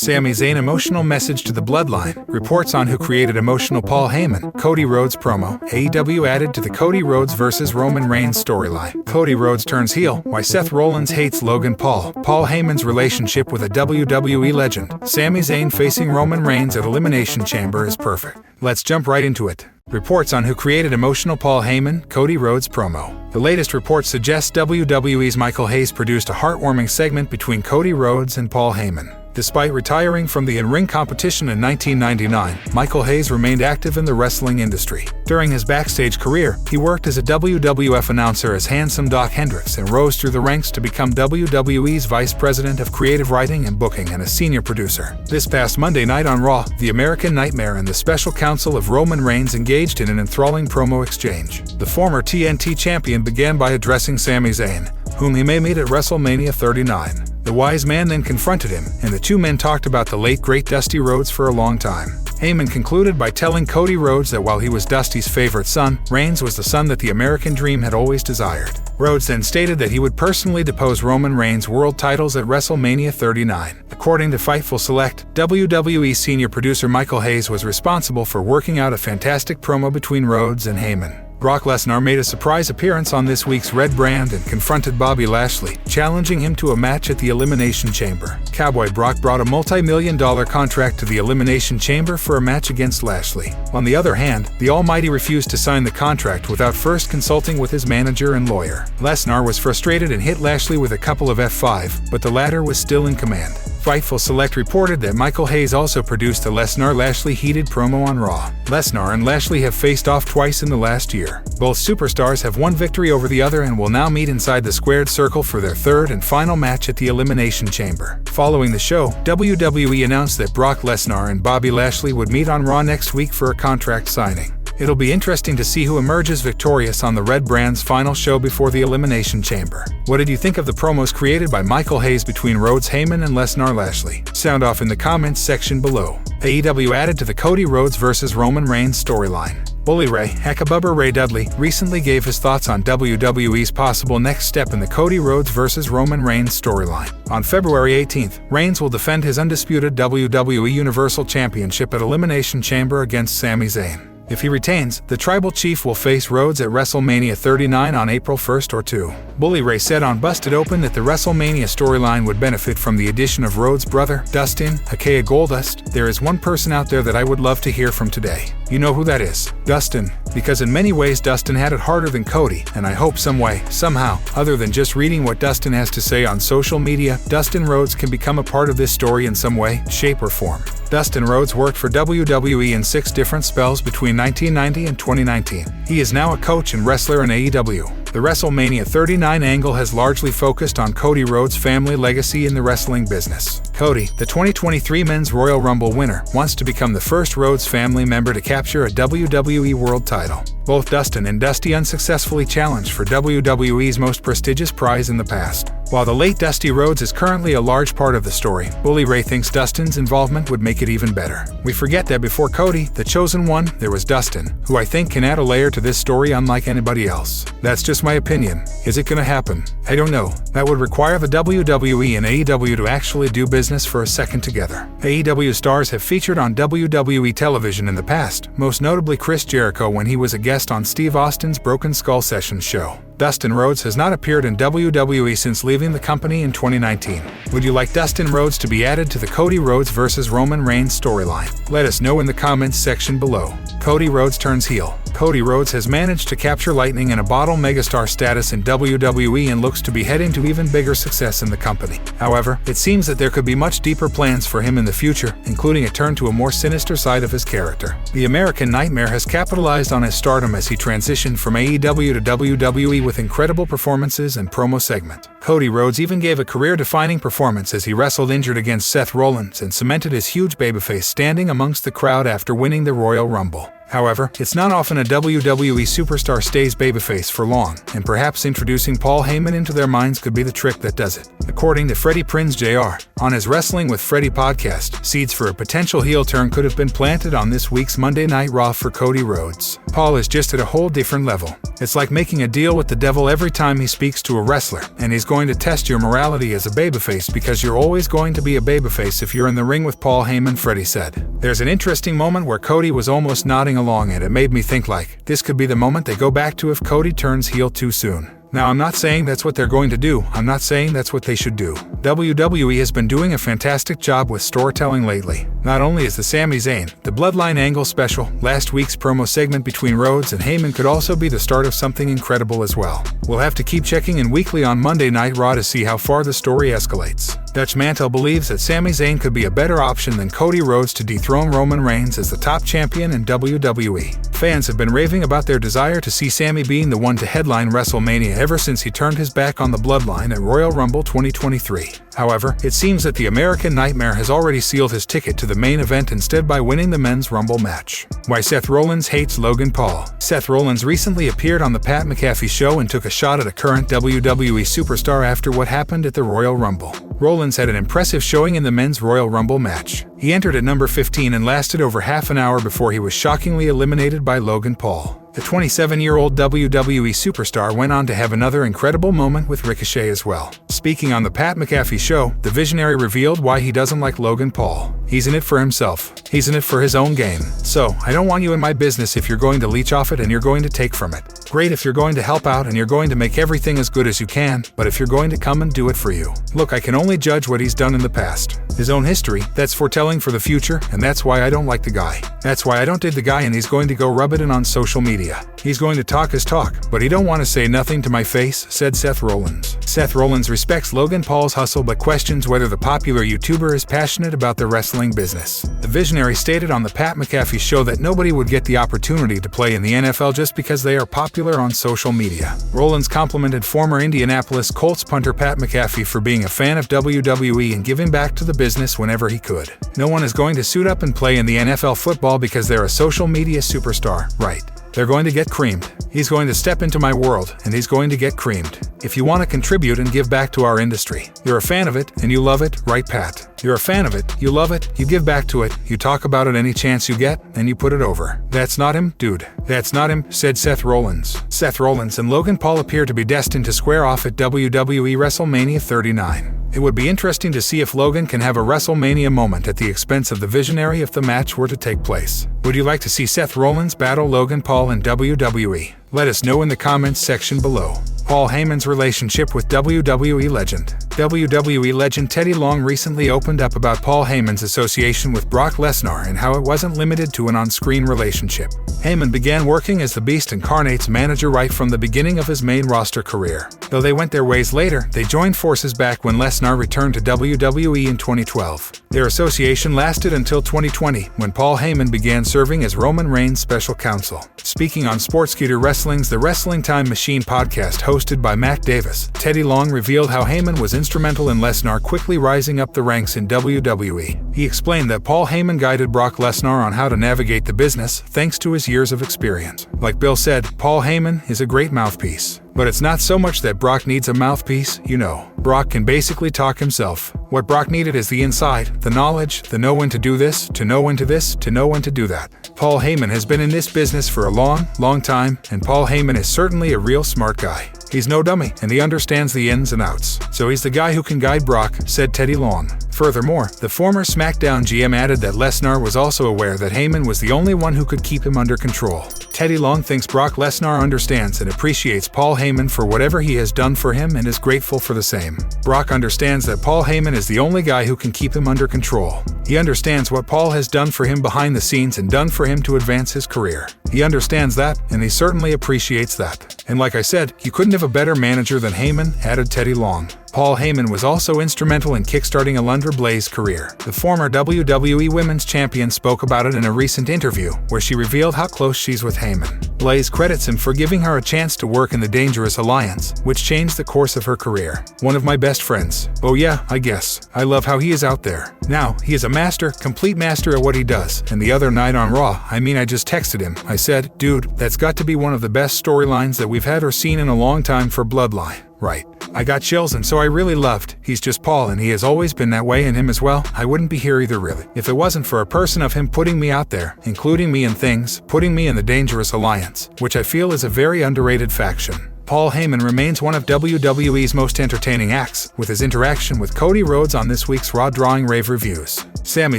Sami Zayn emotional message to the Bloodline. Reports on who created emotional Paul Heyman. Cody Rhodes promo. AEW added to the Cody Rhodes vs. Roman Reigns storyline. Cody Rhodes turns heel. Why Seth Rollins hates Logan Paul. Paul Heyman's relationship with a WWE legend. Sami Zayn facing Roman Reigns at Elimination Chamber is perfect. Let's jump right into it. Reports on who created emotional Paul Heyman, Cody Rhodes promo. The latest report suggests WWE's Michael Hayes produced a heartwarming segment between Cody Rhodes and Paul Heyman. Despite retiring from the in-ring competition in 1999, Michael Hayes remained active in the wrestling industry. During his backstage career, he worked as a WWF announcer as Handsome Doc Hendricks and rose through the ranks to become WWE's Vice President of Creative Writing and Booking and a senior producer. This past Monday night on Raw, the American Nightmare and the special counsel of Roman Reigns engaged in an enthralling promo exchange. The former TNT champion began by addressing Sami Zayn, whom he may meet at WrestleMania 39. The wise man then confronted him, and the two men talked about the late great Dusty Rhodes for a long time. Heyman concluded by telling Cody Rhodes that while he was Dusty's favorite son, Reigns was the son that the American dream had always desired. Rhodes then stated that he would personally depose Roman Reigns' world titles at WrestleMania 39. According to Fightful Select, WWE senior producer Michael Hayes was responsible for working out a fantastic promo between Rhodes and Heyman. Brock Lesnar made a surprise appearance on this week's Red Brand and confronted Bobby Lashley, challenging him to a match at the Elimination Chamber. Cowboy Brock brought a multi-million-dollar contract to the Elimination Chamber for a match against Lashley. On the other hand, the Almighty refused to sign the contract without first consulting with his manager and lawyer. Lesnar was frustrated and hit Lashley with a couple of F5, but the latter was still in command. Fightful Select reported that Michael Hayes also produced a Lesnar-Lashley heated promo on Raw. Lesnar and Lashley have faced off twice in the last year. Both superstars have one victory over the other and will now meet inside the squared circle for their third and final match at the Elimination Chamber. Following the show, WWE announced that Brock Lesnar and Bobby Lashley would meet on Raw next week for a contract signing. It'll be interesting to see who emerges victorious on the Red Brand's final show before the Elimination Chamber. What did you think of the promos created by Michael Hayes between Rhodes, Heyman, and Lesnar-Lashley? Sound off in the comments section below. AEW added to the Cody Rhodes vs. Roman Reigns storyline. Bully Ray, Hackabubba Ray Dudley, recently gave his thoughts on WWE's possible next step in the Cody Rhodes vs. Roman Reigns storyline. On February 18th, Reigns will defend his undisputed WWE Universal Championship at Elimination Chamber against Sami Zayn. If he retains, the Tribal Chief will face Rhodes at WrestleMania 39 on April 1st or 2. Bully Ray said on Busted Open that the WrestleMania storyline would benefit from the addition of Rhodes' brother, Dustin, aka Goldust. There is one person out there that I would love to hear from today. You know who that is? Dustin. Because in many ways Dustin had it harder than Cody, and I hope some way, somehow, other than just reading what Dustin has to say on social media, Dustin Rhodes can become a part of this story in some way, shape, or form. Dustin Rhodes worked for WWE in 6 different spells between 1990 and 2019. He is now a coach and wrestler in AEW. The WrestleMania 39 angle has largely focused on Cody Rhodes' family legacy in the wrestling business. Cody, the 2023 Men's Royal Rumble winner, wants to become the first Rhodes family member to capture a WWE World title. Both Dustin and Dusty unsuccessfully challenged for WWE's most prestigious prize in the past. While the late Dusty Rhodes is currently a large part of the story, Bully Ray thinks Dustin's involvement would make it even better. We forget that before Cody, the chosen one, there was Dustin, who I think can add a layer to this story unlike anybody else. That's just my opinion. Is it gonna happen? I don't know. That would require the WWE and AEW to actually do business for a second together. AEW stars have featured on WWE television in the past, most notably Chris Jericho when he was a guest on Steve Austin's Broken Skull Sessions show. Dustin Rhodes has not appeared in WWE since leaving the company in 2019. Would you like Dustin Rhodes to be added to the Cody Rhodes vs. Roman Reigns storyline? Let us know in the comments section below. Cody Rhodes turns heel. Cody Rhodes has managed to capture lightning in a bottle megastar status in WWE and looks to be heading to even bigger success in the company. However, it seems that there could be much deeper plans for him in the future, including a turn to a more sinister side of his character. The American Nightmare has capitalized on his stardom as he transitioned from AEW to WWE with incredible performances and promo segment. Cody Rhodes even gave a career-defining performance as he wrestled injured against Seth Rollins and cemented his huge babyface standing amongst the crowd after winning the Royal Rumble. However, it's not often a WWE superstar stays babyface for long, and perhaps introducing Paul Heyman into their minds could be the trick that does it. According to Freddie Prinze Jr. on his Wrestling with Freddie podcast, seeds for a potential heel turn could have been planted on this week's Monday Night Raw for Cody Rhodes. Paul is just at a whole different level. It's like making a deal with the devil every time he speaks to a wrestler, and he's going to test your morality as a babyface because you're always going to be a babyface if you're in the ring with Paul Heyman, Freddie said. There's an interesting moment where Cody was almost nodding along, and it made me think like, this could be the moment they go back to if Cody turns heel too soon. Now, I'm not saying that's what they're going to do. I'm not saying that's what they should do. WWE has been doing a fantastic job with storytelling lately. Not only is the Sami Zayn, the Bloodline angle special, last week's promo segment between Rhodes and Heyman could also be the start of something incredible as well. We'll have to keep checking in weekly on Monday Night Raw to see how far the story escalates. Dutch Mantel believes that Sami Zayn could be a better option than Cody Rhodes to dethrone Roman Reigns as the top champion in WWE. Fans have been raving about their desire to see Sami being the one to headline WrestleMania ever since he turned his back on the Bloodline at Royal Rumble 2023. However, it seems that the American Nightmare has already sealed his ticket to the main event instead by winning the Men's Rumble match. Why Seth Rollins hates Logan Paul. Seth Rollins recently appeared on the Pat McAfee show and took a shot at a current WWE superstar after what happened at the Royal Rumble. Rollins had an impressive showing in the Men's Royal Rumble match. He entered at number 15 and lasted over half an hour before he was shockingly eliminated by Logan Paul. The 27-year-old WWE superstar went on to have another incredible moment with Ricochet as well. Speaking on the Pat McAfee show, the Visionary revealed why he doesn't like Logan Paul. He's in it for himself. He's in it for his own game. So, I don't want you in my business if you're going to leech off it and you're going to take from it. Great if you're going to help out and you're going to make everything as good as you can, but if you're going to come and do it for you. Look, I can only judge what he's done in the past. His own history, that's foretelling for the future, and that's why I don't like the guy. That's why I don't dig the guy, and he's going to go rub it in on social media. He's going to talk his talk, but he don't want to say nothing to my face, said Seth Rollins. Seth Rollins respects Logan Paul's hustle but questions whether the popular YouTuber is passionate about the wrestling business. The Visionary stated on the Pat McAfee show that nobody would get the opportunity to play in the NFL just because they are popular on social media. Rollins complimented former Indianapolis Colts punter Pat McAfee for being a fan of WWE and giving back to the business whenever he could. No one is going to suit up and play in the NFL football because they're a social media superstar, right? They're going to get creamed. He's going to step into my world, and he's going to get creamed. If you want to contribute and give back to our industry, you're a fan of it, and you love it, right, Pat? You're a fan of it, you love it, you give back to it, you talk about it any chance you get, and you put it over. That's not him, dude. That's not him, said Seth Rollins. Seth Rollins and Logan Paul appear to be destined to square off at WWE WrestleMania 39. It would be interesting to see if Logan can have a WrestleMania moment at the expense of the Visionary if the match were to take place. Would you like to see Seth Rollins battle Logan Paul in WWE? Let us know in the comments section below. Paul Heyman's relationship with WWE legend. WWE legend Teddy Long recently opened up about Paul Heyman's association with Brock Lesnar and how it wasn't limited to an on-screen relationship. Heyman began working as the Beast Incarnate's manager right from the beginning of his main roster career. Though they went their ways later, they joined forces back when Lesnar returned to WWE in 2012. Their association lasted until 2020, when Paul Heyman began serving as Roman Reigns' special counsel. Speaking on Sportskeeda Wrestling's The Wrestling Time Machine podcast hosted by Matt Davis, Teddy Long revealed how Heyman was instrumental in Lesnar quickly rising up the ranks in WWE. He explained that Paul Heyman guided Brock Lesnar on how to navigate the business thanks to his years of experience. Like Bill said, Paul Heyman is a great mouthpiece. But it's not so much that Brock needs a mouthpiece, you know. Brock can basically talk himself. What Brock needed is the inside, the knowledge, the know when to do this, to know when to this, to know when to do that. Paul Heyman has been in this business for a long time, and Paul Heyman is certainly a real smart guy. He's no dummy, and he understands the ins and outs. So he's the guy who can guide Brock, said Teddy Long. Furthermore, the former SmackDown GM added that Lesnar was also aware that Heyman was the only one who could keep him under control. Teddy Long thinks Brock Lesnar understands and appreciates Paul Heyman for whatever he has done for him and is grateful for the same. Brock understands that Paul Heyman is the only guy who can keep him under control. He understands what Paul has done for him behind the scenes and done for him to advance his career. He understands that, and he certainly appreciates that. And like I said, you couldn't have a better manager than Heyman, added Teddy Long. Paul Heyman was also instrumental in kickstarting Alundra Blay's career. The former WWE Women's Champion spoke about it in a recent interview, where she revealed how close she's with Heyman. Blaze credits him for giving her a chance to work in the Dangerous Alliance, which changed the course of her career. One of my best friends. Oh yeah, I guess. I love how he is out there. Now, he is a master, complete master at what he does. And the other night on Raw, I just texted him. I said, dude, that's got to be one of the best storylines that we've had or seen in a long time for Bloodline. Right. I got chills, and so I really loved. He's just Paul, and he has always been that way, and him as well. I wouldn't be here either, really. If it wasn't for a person of him putting me out there, including me in things, putting me in the Dangerous Alliance, which I feel is a very underrated faction. Paul Heyman remains one of WWE's most entertaining acts, with his interaction with Cody Rhodes on this week's Raw drawing rave reviews. Sami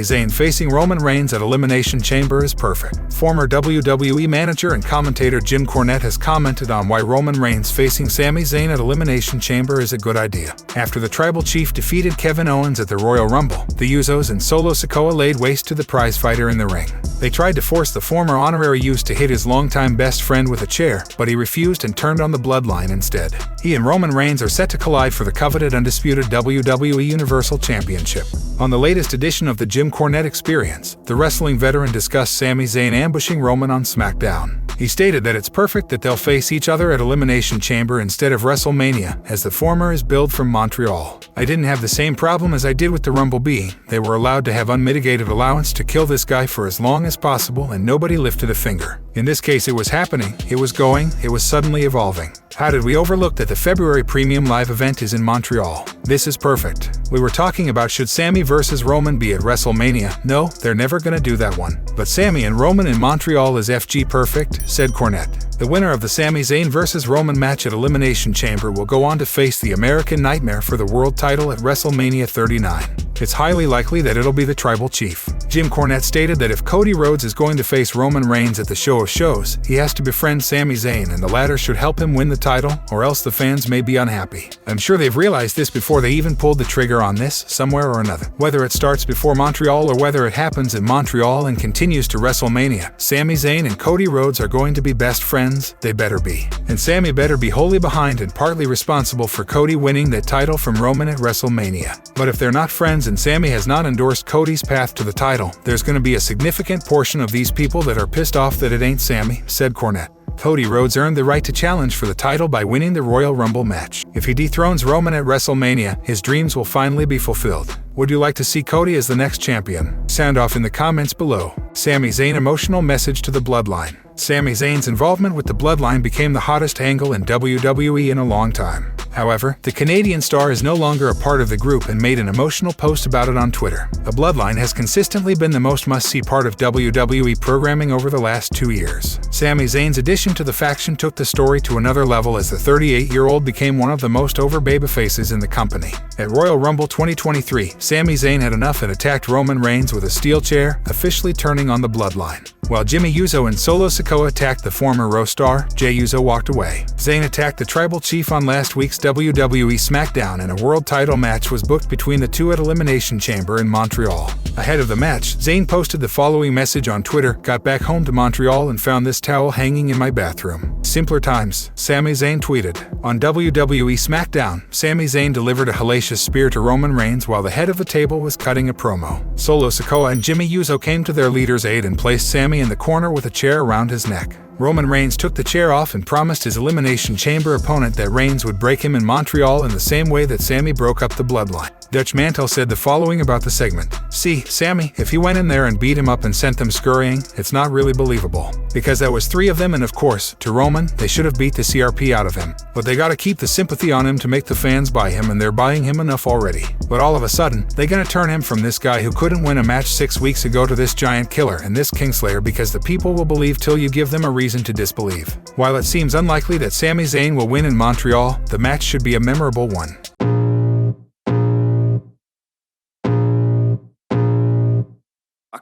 Zayn facing Roman Reigns at Elimination Chamber is perfect. Former WWE manager and commentator Jim Cornette has commented on why Roman Reigns facing Sami Zayn at Elimination Chamber is a good idea. After the Tribal Chief defeated Kevin Owens at the Royal Rumble, the Usos and Solo Sikoa laid waste to the prizefighter in the ring. They tried to force the former honorary Uso to hit his longtime best friend with a chair, but he refused and turned on the Bloodline instead. He and Roman Reigns are set to collide for the coveted undisputed WWE Universal Championship. On the latest edition of the Jim Cornette Experience, the wrestling veteran discussed Sami Zayn ambushing Roman on SmackDown. He stated that it's perfect that they'll face each other at Elimination Chamber instead of WrestleMania, as the former is billed from Montreal. I didn't have the same problem as I did with the Rumble being they were allowed to have unmitigated allowance to kill this guy for as long as possible and nobody lifted a finger. In this case it was happening, it was going, it was suddenly evolving. How did we overlook that the February Premium Live event is in Montreal? This is perfect. We were talking about should Sami versus Roman be at WrestleMania. No, they're never gonna do that one. But Sami and Roman in Montreal is FG perfect, said Cornette. The winner of the Sami Zayn vs. Roman match at Elimination Chamber will go on to face the American Nightmare for the world title at WrestleMania 39. It's highly likely that it'll be the Tribal Chief. Jim Cornette stated that if Cody Rhodes is going to face Roman Reigns at the Show of Shows, he has to befriend Sami Zayn and the latter should help him win the title, or else the fans may be unhappy. I'm sure they've realized this before they even pulled the trigger on this, somewhere or another. Whether it starts before Montreal or whether it happens in Montreal and continues to WrestleMania, Sami Zayn and Cody Rhodes are going to be best friends, they better be. And Sami better be wholly behind and partly responsible for Cody winning that title from Roman at WrestleMania. But if they're not friends and Sami has not endorsed Cody's path to the title, there's going to be a significant portion of these people that are pissed off that it ain't Sami, said Cornette. Cody Rhodes earned the right to challenge for the title by winning the Royal Rumble match. If he dethrones Roman at WrestleMania, his dreams will finally be fulfilled. Would you like to see Cody as the next champion? Sound off in the comments below. Sami Zayn emotional message to the Bloodline. Sami Zayn's involvement with the Bloodline became the hottest angle in WWE in a long time. However, the Canadian star is no longer a part of the group and made an emotional post about it on Twitter. The Bloodline has consistently been the most must-see part of WWE programming over the last 2 years. Sami Zayn's addition to the faction took the story to another level as the 38-year-old became one of the most over babyfaces in the company. At Royal Rumble 2023, Sami Zayn had enough and attacked Roman Reigns with a steel chair, officially turning on the Bloodline. While Jimmy Uso and Solo Sikoa attacked the former Raw star, Jey Uso walked away. Zayn attacked the Tribal Chief on last week's WWE SmackDown, and a world title match was booked between the two at Elimination Chamber in Montreal. Ahead of the match, Zayn posted the following message on Twitter: "Got back home to Montreal and found this towel hanging in my bathroom. Simpler times," Sami Zayn tweeted. On WWE SmackDown, Sami Zayn delivered a hellacious spear to Roman Reigns while the head of the table was cutting a promo. Solo Sikoa and Jimmy Uso came to their leader's aid and placed Sami in the corner with a chair around his neck. Roman Reigns took the chair off and promised his Elimination Chamber opponent that Reigns would break him in Montreal in the same way that Sami broke up the Bloodline. Dutch Mantel said the following about the segment: "See, Sami, if he went in there and beat him up and sent them scurrying, it's not really believable. Because that was 3 of them, and of course, to Roman, they should have beat the CRP out of him. But they gotta keep the sympathy on him to make the fans buy him, and they're buying him enough already. But all of a sudden, they gonna turn him from this guy who couldn't win a match 6 weeks ago to this giant killer and this Kingslayer, because the people will believe till you give them a reason to disbelieve. While it seems unlikely that Sami Zayn will win in Montreal, the match should be a memorable one."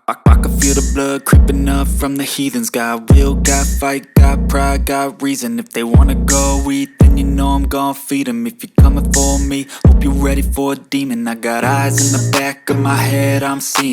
I can feel the blood creeping up from the heathens. Got will, got fight, got pride, got reason. If they wanna go eat, then you know I'm gon' feed them. If you're coming for me, hope you're ready for a demon. I got eyes in the back of my head, I'm seeing